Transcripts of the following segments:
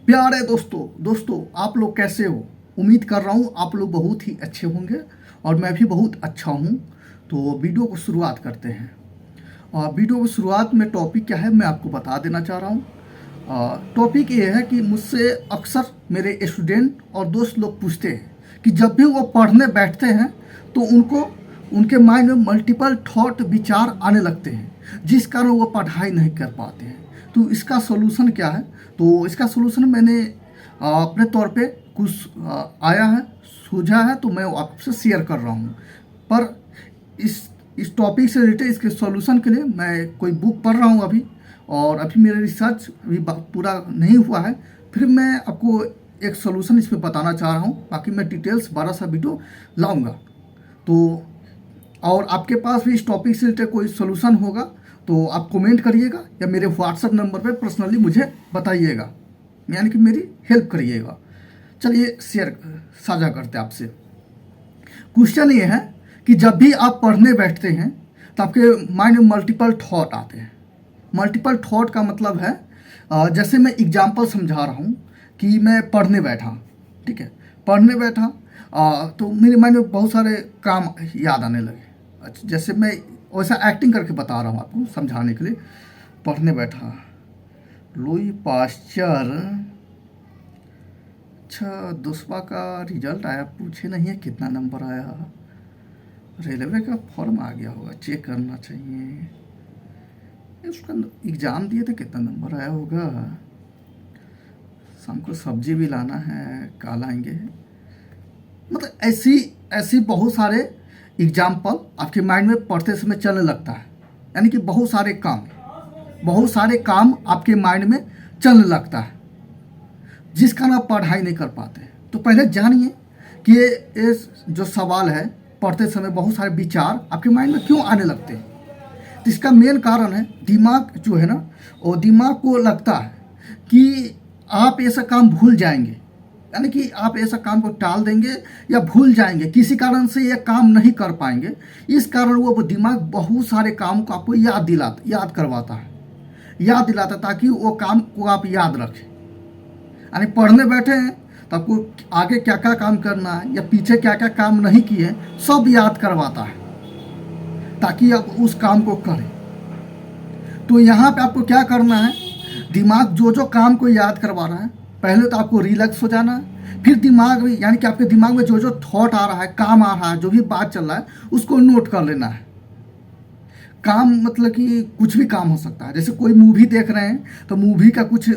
प्यारे दोस्तों आप लोग कैसे हो। उम्मीद कर रहा हूँ आप लोग बहुत ही अच्छे होंगे और मैं भी बहुत अच्छा हूँ। तो वीडियो को शुरुआत करते हैं। वीडियो की शुरुआत में टॉपिक क्या है मैं आपको बता देना चाह रहा हूँ। टॉपिक ये है कि मुझसे अक्सर मेरे स्टूडेंट और दोस्त लोग पूछते हैं कि जब भी वो पढ़ने बैठते हैं तो उनके माइंड में मल्टीपल थॉट विचार आने लगते हैं, जिस कारण वो पढ़ाई नहीं कर पाते हैं। तो इसका सोल्यूशन क्या है? तो इसका सोल्यूशन मैंने अपने तौर पे कुछ आया है, सूझा है, तो मैं आपसे शेयर कर रहा हूँ। पर इस टॉपिक से रिलेटेड इसके सॉल्यूशन के लिए मैं कोई बुक पढ़ रहा हूँ अभी, और अभी मेरा रिसर्च अभी पूरा नहीं हुआ है। फिर मैं आपको एक सॉल्यूशन इसमें बताना चाह रहा हूँ। बाकी मैं डिटेल्स 12 सा वीडियो लाऊंगा। तो और आपके पास भी इस टॉपिक से रिलेटेड कोई सॉल्यूशन होगा तो आप कमेंट करिएगा या मेरे व्हाट्सएप नंबर पे पर्सनली मुझे बताइएगा, यानी कि मेरी हेल्प करिएगा। चलिए साझा करते हैं आपसे। क्वेश्चन ये है कि जब भी आप पढ़ने बैठते हैं तो आपके माइंड में मल्टीपल थॉट आते हैं। मल्टीपल थॉट का मतलब है जैसे मैं एग्जांपल समझा रहा हूँ कि मैं पढ़ने बैठा, ठीक है, पढ़ने बैठा तो मेरे माइंड में बहुत सारे काम याद आने लगे। अच्छा, जैसे मैं वैसा एक्टिंग करके बता रहा हूँ आपको समझाने के लिए। पढ़ने बैठा, लुई पाश्चर, अच्छा दुष्पा का रिजल्ट आया, पूछे नहीं है कितना नंबर आया, रेलवे का फॉर्म आ गया होगा, चेक करना चाहिए। उसका एग्ज़ाम दिए थे, कितना नंबर आया होगा। शाम को सब्जी भी लाना है, कल आएंगे। मतलब ऐसी बहुत सारे एग्जाम्पल आपके माइंड में पढ़ते समय चलने लगता है, यानी कि बहुत सारे काम आपके माइंड में चलने लगता है, जिस कारण आप पढ़ाई नहीं कर पाते। तो पहले जानिए कि ये जो सवाल है, पढ़ते समय बहुत सारे विचार आपके माइंड में क्यों आने लगते हैं। तो इसका मेन कारण है दिमाग जो है ना, वो दिमाग को लगता है कि आप ऐसा काम भूल जाएंगे, यानी कि आप ऐसा काम को टाल देंगे या भूल जाएंगे, किसी कारण से ये काम नहीं कर पाएंगे। इस कारण वो दिमाग बहुत सारे काम को आपको याद दिलाता ताकि वो काम को आप याद रखें। यानी पढ़ने बैठे हैं तो आपको आगे क्या क्या काम करना है या पीछे क्या क्या काम नहीं किए हैं सब याद करवाता है ताकि आप उस काम को करें। तो यहाँ पे आपको क्या करना है, दिमाग जो काम को याद करवा रहा है, पहले तो आपको रिलैक्स हो जाना है। फिर दिमाग में, यानी कि आपके दिमाग में जो थॉट आ रहा है, काम आ रहा है, जो भी बात चल रहा है, उसको नोट कर लेना है। काम मतलब कि कुछ भी काम हो सकता है। जैसे कोई मूवी देख रहे हैं तो मूवी का कुछ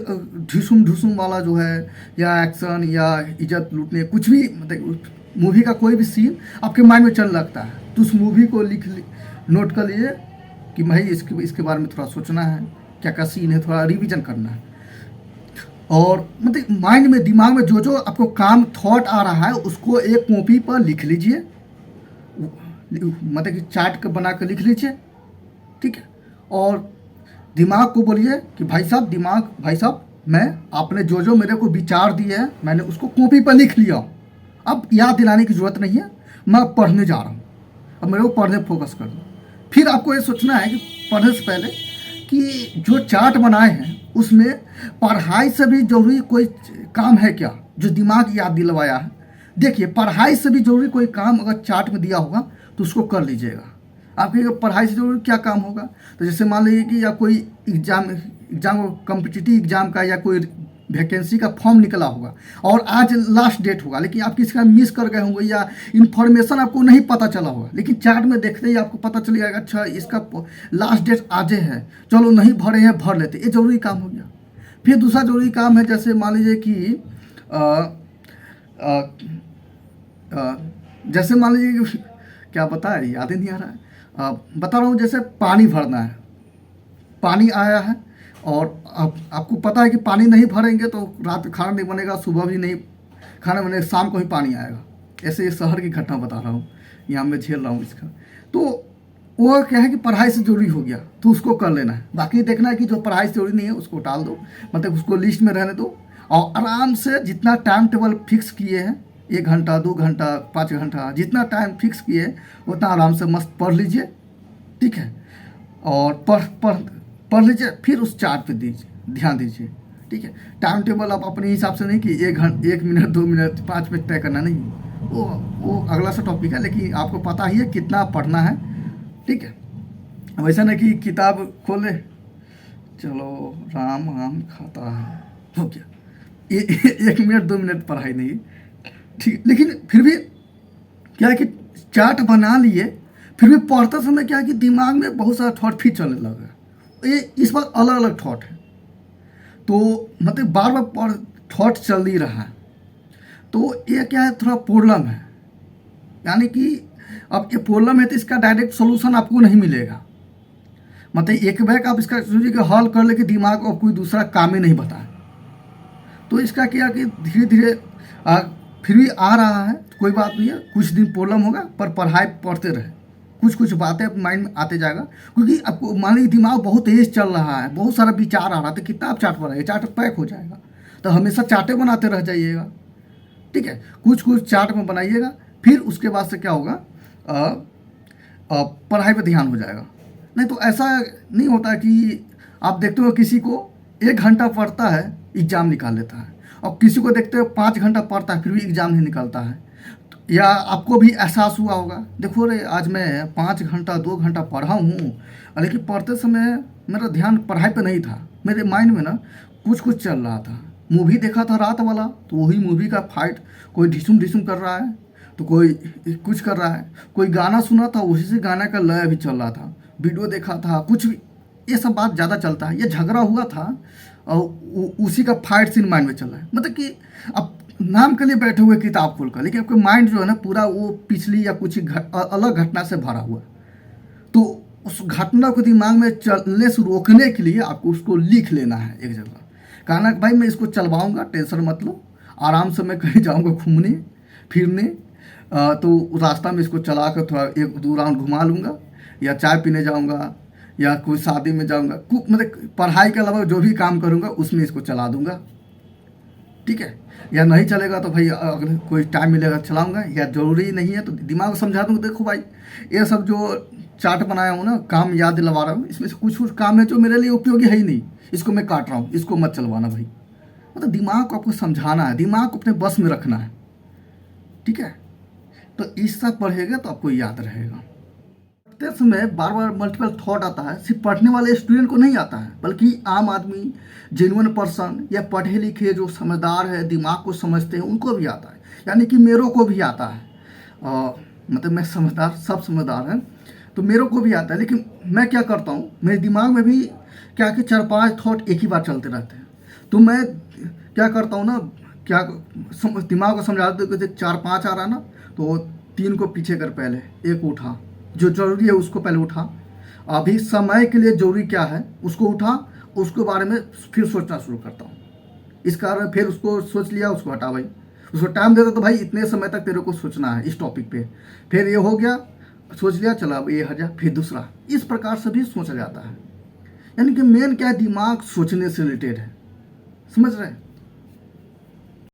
ढुसुम वाला जो है, या एक्शन या इज्जत लूटने, कुछ भी मतलब मूवी का कोई भी सीन आपके माइंड में चल लगता है, तो उस मूवी को नोट कर लीजिए कि भाई इसके बारे में थोड़ा सोचना है, क्या क्या सीन है, थोड़ा रिविजन करना है। और मतलब माइंड में, दिमाग में जो आपको काम थॉट आ रहा है उसको एक कॉपी पर लिख लीजिए, मतलब कि चार्ट बना कर लिख लीजिए, ठीक है। और दिमाग को बोलिए कि भाई साहब मैं आपने जो मेरे को विचार दिए हैं मैंने उसको कॉपी पर लिख लिया। अब याद दिलाने की जरूरत नहीं है, मैं पढ़ने जा रहा हूँ, अब मेरे को पढ़ने फोकस कर दो। फिर आपको ये सोचना है कि पढ़ने से पहले कि जो चार्ट बनाए हैं उसमें पढ़ाई से भी जरूरी कोई काम है क्या, जो दिमाग याद दिलवाया है। देखिए, पढ़ाई से भी जरूरी कोई काम अगर चार्ट में दिया होगा तो उसको कर लीजिएगा। आपके पढ़ाई से जरूरी क्या काम होगा, तो जैसे मान लीजिए कि या कोई एग्जाम कॉम्पिटिटिव एग्जाम का या कोई वैकेंसी का फॉर्म निकला होगा और आज लास्ट डेट होगा, लेकिन आप किसी का मिस कर गए होंगे या इन्फॉर्मेशन आपको नहीं पता चला होगा, लेकिन चार्ट में देखते ही आपको पता चल जाएगा अच्छा इसका लास्ट डेट आज है, चलो नहीं भरे हैं भर लेते, ये जरूरी काम हो गया। फिर दूसरा जरूरी काम है, जैसे मान लीजिए कि जैसे मान लीजिए कि क्या बताए, याद ही नहीं आ रहा है। बता रहा हूँ, जैसे पानी भरना है, पानी आया है और आपको पता है कि पानी नहीं भरेंगे तो रात में खाना नहीं बनेगा, सुबह भी नहीं खाना बनेगा, शाम को ही पानी आएगा। ऐसे ये शहर की घटना बता रहा हूँ, यहाँ मैं झेल रहा हूँ इसका। तो वो क्या है कि पढ़ाई से जरूरी हो गया तो उसको कर लेना है। बाकी देखना है कि जो पढ़ाई से जरूरी नहीं है उसको टाल दो, मतलब उसको लिस्ट में रहने दो, और आराम से जितना टाइम टेबल फिक्स किए हैं, 1 घंटा 2 घंटा 5 घंटा, जितना टाइम फिक्स किए उतना आराम से मस्त पढ़ लीजिए, ठीक है। और पढ़ लीजिए, फिर उस चार्ट पे ध्यान दीजिए ठीक है। टाइम टेबल आप अपने हिसाब से नहीं कि 1 मिनट 2 मिनट 5 मिनट तय करना, नहीं, वो अगला सा टॉपिक है, लेकिन आपको पता ही है कितना पढ़ना है, ठीक है। वैसा नहीं कि किताब खोले चलो राम आम खाता है, हो गया, 1 मिनट 2 मिनट पढ़ाई नहीं, ठीक। लेकिन फिर भी क्या है कि चार्ट बना लिए, फिर भी पढ़ते समय क्या है कि दिमाग में बहुत सारा थॉट फिर चलने लगा, ये इस बार अलग अलग थॉट है, तो मतलब बार बार थॉट चल ही रहा है, तो ये क्या है, थोड़ा प्रॉब्लम है। यानी कि अब ये प्रॉब्लम है तो इसका डायरेक्ट सोल्यूशन आपको नहीं मिलेगा, मतलब एक बैग आप इसका सोचिए कि हल कर ले कि दिमाग को कोई दूसरा काम ही नहीं बताए, तो इसका क्या कि धीरे धीरे फिर भी आ रहा है, तो कोई बात नहीं है, कुछ दिन प्रॉब्लम होगा, पर पढ़ाई पढ़ते रहे, कुछ कुछ बातें माइंड में आते जाएगा, क्योंकि आपको मान लीजिए दिमाग बहुत तेज चल रहा है, बहुत सारा विचार आ रहा है, तो कितना आप चार्ट बनाइए, चार्ट पैक हो जाएगा, तो हमेशा चार्टें बनाते रह जाइएगा, ठीक है। कुछ कुछ चार्ट में बनाइएगा, फिर उसके बाद से क्या होगा, पढ़ाई पे ध्यान हो जाएगा। नहीं तो ऐसा नहीं होता कि आप देखते हो किसी को 1 घंटा पढ़ता है एग्ज़ाम निकाल लेता है, और किसी को देखते हो 5 घंटा पढ़ता है फिर भी एग्ज़ाम नहीं निकालता है। या आपको भी एहसास हुआ होगा, देखो रे आज मैं 5 घंटा 2 घंटा पढ़ा हूँ, लेकिन पढ़ते समय मेरा ध्यान पढ़ाई पे नहीं था, मेरे माइंड में ना कुछ कुछ चल रहा था, मूवी देखा था रात वाला, तो वही मूवी का फाइट, कोई ढिसुम ढिसुम कर रहा है, तो कोई कुछ कर रहा है, कोई गाना सुना था उसी से गाना का लय भी चल रहा था, वीडियो देखा था, कुछ भी, ये सब बात ज़्यादा चलता है। ये झगड़ा हुआ था और उसी का फाइट सीन माइंड में चल रहा है, मतलब कि अब नाम के लिए बैठे हुए किताब खोलकर, लेकिन आपका माइंड जो है ना पूरा वो पिछली या कुछ अलग घटना से भरा हुआ, तो उस घटना को दिमाग में चलने से रोकने के लिए आपको उसको लिख लेना है एक जगह, कहना कि भाई मैं इसको चलवाऊँगा, टेंशन मत लो, आराम से मैं कहीं जाऊँगा घूमने फिरने, तो रास्ता में इसको चला कर थोड़ा 1-2 राउंड घुमा लूँगा, या चाय पीने जाऊँगा, या कोई शादी में जाऊँगा, मतलब पढ़ाई के अलावा जो भी काम करूँगा उसमें इसको चला दूँगा, ठीक है। या नहीं चलेगा तो भाई अगर कोई टाइम मिलेगा चलाऊँगा, या ज़रूरी नहीं है तो दिमाग को समझा दूँगा, देखो भाई ये सब जो चार्ट बनाया हूँ ना, काम याद दिलवा रहा हूँ, इसमें से कुछ कुछ काम है जो मेरे लिए उपयोगी है ही नहीं, इसको मैं काट रहा हूँ, इसको मत चलवाना भाई, मतलब दिमाग को आपको समझाना है, दिमाग को अपने बस में रखना है, ठीक है। तो इस सब पढ़ेगा तो आपको याद रहेगा। पढ़ते समय बार बार मल्टीपल थॉट आता है, सिर्फ पढ़ने वाले स्टूडेंट को नहीं आता है, बल्कि आम आदमी, जेन्युइन पर्सन या पढ़े लिखे जो समझदार है, दिमाग को समझते हैं, उनको भी आता है, यानी कि मेरे को भी आता है, मतलब मैं समझदार, सब समझदार हैं, तो मेरे को भी आता है। लेकिन मैं क्या करता हूँ, मेरे दिमाग में भी क्या कि 4-5 थॉट एक ही बार चलते रहते हैं, तो मैं क्या करता हूँ ना, क्या दिमाग को समझा देते, 4-5 आ रहा ना, तो 3 को पीछे कर, पहले 1 उठा, जो ज़रूरी है उसको पहले उठा, अभी समय के लिए ज़रूरी क्या है उसको उठा, उसके बारे में फिर सोचना शुरू करता हूँ, इस कारण फिर उसको सोच लिया, उसको हटा भाई, उसको टाइम देता तो भाई इतने समय तक तेरे को सोचना है इस टॉपिक पे, फिर ये हो गया, सोच लिया, चला अब ये हट जा, फिर दूसरा, इस प्रकार से भी सोचा जाता है। यानी कि मेन क्या है, दिमाग सोचने से रिलेटेड है, समझ रहे हैं।